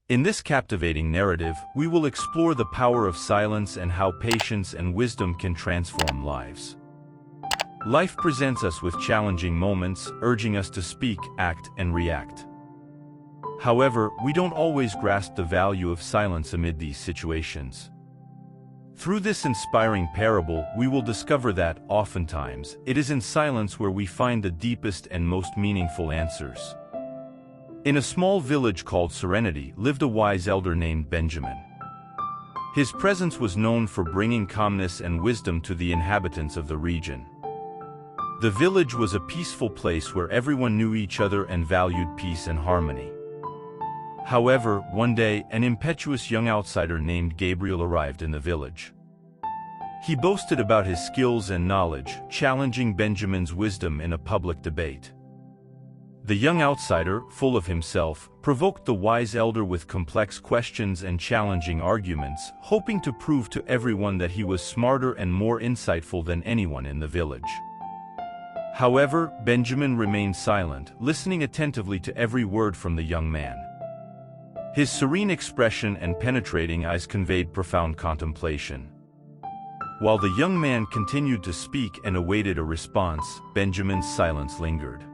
In this captivating narrative, we will explore the power of silence and how patience and wisdom can transform lives. Life presents us with challenging moments, urging us to speak, act, and react. However, we don't always grasp the value of silence amid these situations. Through this inspiring parable, we will discover that, oftentimes, it is in silence where we find the deepest and most meaningful answers. In a small village called Serenity lived a wise elder named Benjamin. His presence was known for bringing calmness and wisdom to the inhabitants of the region. The village was a peaceful place where everyone knew each other and valued peace and harmony. However, one day, an impetuous young outsider named Gabriel arrived in the village. He boasted about his skills and knowledge, challenging Benjamin's wisdom in a public debate. The young outsider, full of himself, provoked the wise elder with complex questions and challenging arguments, hoping to prove to everyone that he was smarter and more insightful than anyone in the village. However, Benjamin remained silent, listening attentively to every word from the young man. His serene expression and penetrating eyes conveyed profound contemplation. While the young man continued to speak and awaited a response, Benjamin's silence lingered.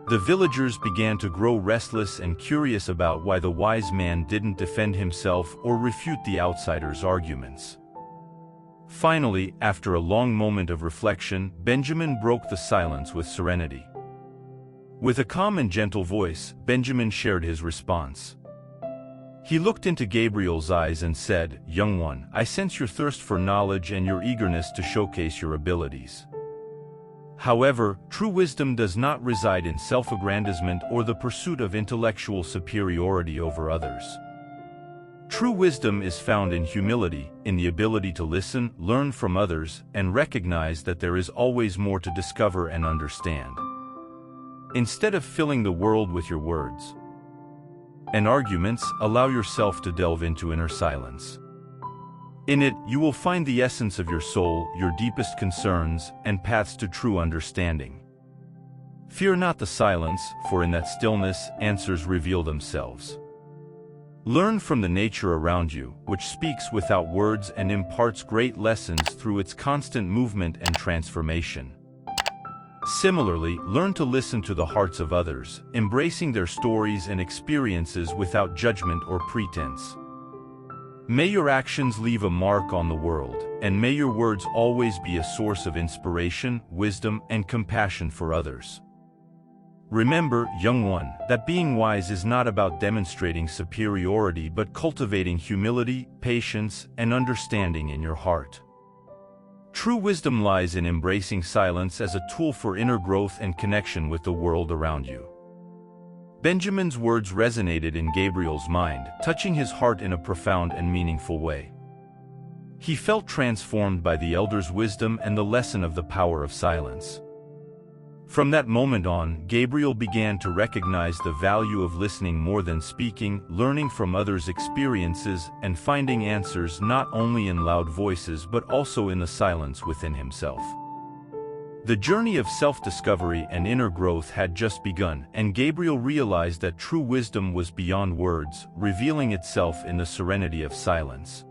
The villagers began to grow restless and curious about why the wise man didn't defend himself or refute the outsider's arguments. Finally, after a long moment of reflection, Benjamin broke the silence with serenity. With a calm and gentle voice, Benjamin shared his response. He looked into Gabriel's eyes and said, "Young one, I sense your thirst for knowledge and your eagerness to showcase your abilities. However, true wisdom does not reside in self-aggrandizement or the pursuit of intellectual superiority over others. True wisdom is found in humility, in the ability to listen, learn from others, and recognize that there is always more to discover and understand. Instead of filling the world with your words and arguments, allow yourself to delve into inner silence. In it, you will find the essence of your soul, your deepest concerns, and paths to true understanding. Fear not the silence, for in that stillness, answers reveal themselves. Learn from the nature around you, which speaks without words and imparts great lessons through its constant movement and transformation. Similarly, learn to listen to the hearts of others, embracing their stories and experiences without judgment or pretense. May your actions leave a mark on the world, and may your words always be a source of inspiration, wisdom, and compassion for others. Remember, young one, that being wise is not about demonstrating superiority but cultivating humility, patience, and understanding in your heart. True wisdom lies in embracing silence as a tool for inner growth and connection with the world around you." Benjamin's words resonated in Gabriel's mind, touching his heart in a profound and meaningful way. He felt transformed by the elder's wisdom and the lesson of the power of silence. From that moment on, Gabriel began to recognize the value of listening more than speaking, learning from others' experiences, and finding answers not only in loud voices but also in the silence within himself. The journey of self-discovery and inner growth had just begun, and Gabriel realized that true wisdom was beyond words, revealing itself in the serenity of silence.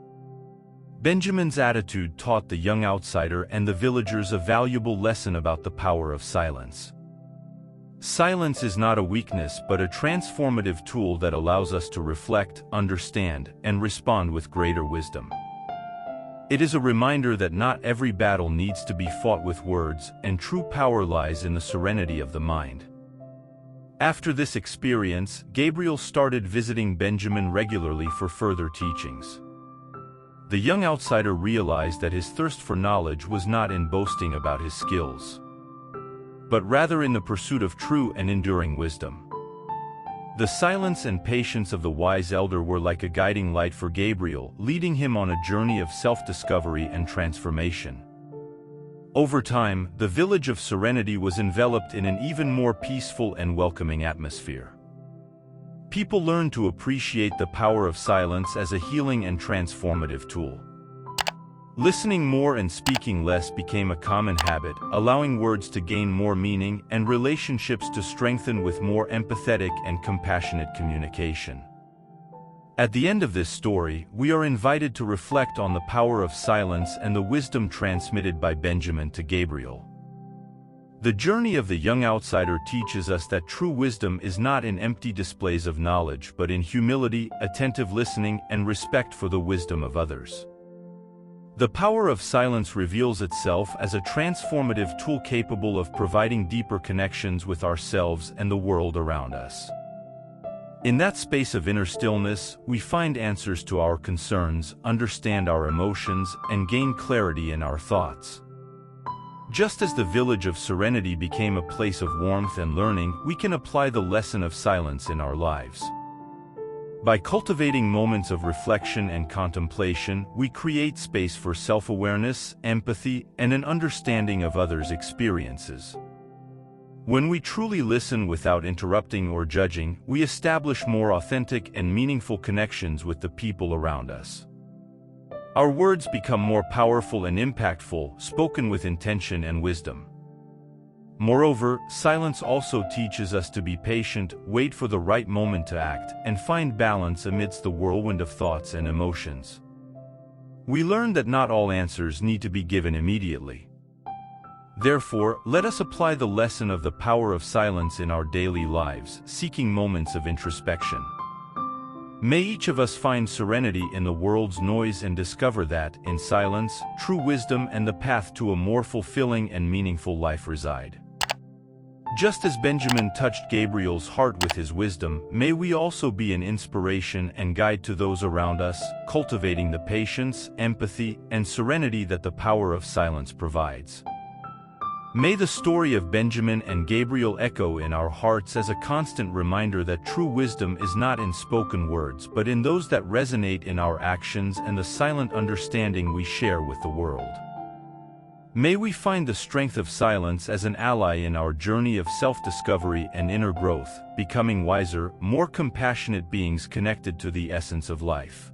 Benjamin's attitude taught the young outsider and the villagers a valuable lesson about the power of silence. Silence is not a weakness but a transformative tool that allows us to reflect, understand, and respond with greater wisdom. It is a reminder that not every battle needs to be fought with words, and true power lies in the serenity of the mind. After this experience, Gabriel started visiting Benjamin regularly for further teachings. The young outsider realized that his thirst for knowledge was not in boasting about his skills, but rather in the pursuit of true and enduring wisdom. The silence and patience of the wise elder were like a guiding light for Gabriel, leading him on a journey of self-discovery and transformation. Over time, the village of Serenity was enveloped in an even more peaceful and welcoming atmosphere. People learned to appreciate the power of silence as a healing and transformative tool. Listening more and speaking less became a common habit, allowing words to gain more meaning and relationships to strengthen with more empathetic and compassionate communication. At the end of this story, we are invited to reflect on the power of silence and the wisdom transmitted by Benjamin to Gabriel. The journey of the young outsider teaches us that true wisdom is not in empty displays of knowledge but in humility, attentive listening, and respect for the wisdom of others. The power of silence reveals itself as a transformative tool capable of providing deeper connections with ourselves and the world around us. In that space of inner stillness, we find answers to our concerns, understand our emotions, and gain clarity in our thoughts. Just as the village of serenity became a place of warmth and learning, we can apply the lesson of silence in our lives. By cultivating moments of reflection and contemplation, we create space for self-awareness, empathy, and an understanding of others' experiences. When we truly listen without interrupting or judging, we establish more authentic and meaningful connections with the people around us. Our words become more powerful and impactful, spoken with intention and wisdom. Moreover, silence also teaches us to be patient, wait for the right moment to act, and find balance amidst the whirlwind of thoughts and emotions. We learn that not all answers need to be given immediately. Therefore, let us apply the lesson of the power of silence in our daily lives, seeking moments of introspection. May each of us find serenity in the world's noise and discover that, in silence, true wisdom and the path to a more fulfilling and meaningful life reside. Just as Benjamin touched Gabriel's heart with his wisdom, may we also be an inspiration and guide to those around us, cultivating the patience, empathy, and serenity that the power of silence provides. May the story of Benjamin and Gabriel echo in our hearts as a constant reminder that true wisdom is not in spoken words but in those that resonate in our actions and the silent understanding we share with the world. May we find the strength of silence as an ally in our journey of self-discovery and inner growth, becoming wiser, more compassionate beings connected to the essence of life.